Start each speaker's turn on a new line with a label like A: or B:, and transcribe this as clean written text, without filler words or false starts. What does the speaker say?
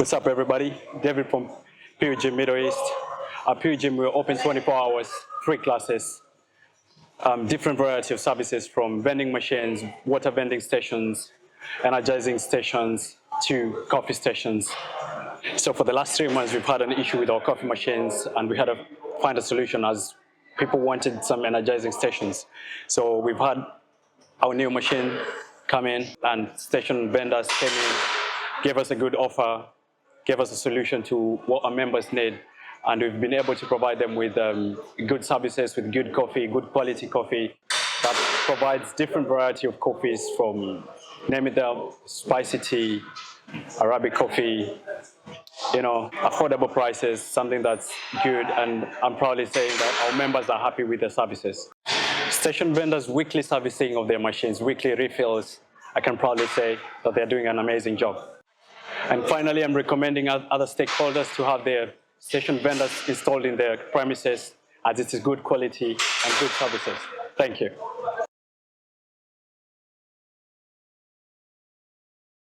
A: What's up, everybody? David from PureGym Middle East. At PureGym, we're open 24 hours, free classes, different variety of services from vending machines, water vending stations, energizing stations, to coffee stations. So for the last 3 months, we've had an issue with our coffee machines, and we had to find a solution as people wanted some energizing stations. So we've had our new machine come in, and station vendors came in, gave us a good offer, gave us a solution to what our members need, and we've been able to provide them with good services, with good coffee, good quality coffee that provides different variety of coffees from, name it there, spicy tea, Arabic coffee, affordable prices, something that's good, and I'm proudly saying that our members are happy with the services. Station vendors' weekly servicing of their machines, weekly refills, I can proudly say that they're doing an amazing job. And finally, I'm recommending other stakeholders to have their station vendors installed in their premises, as it is good quality and good services. Thank you.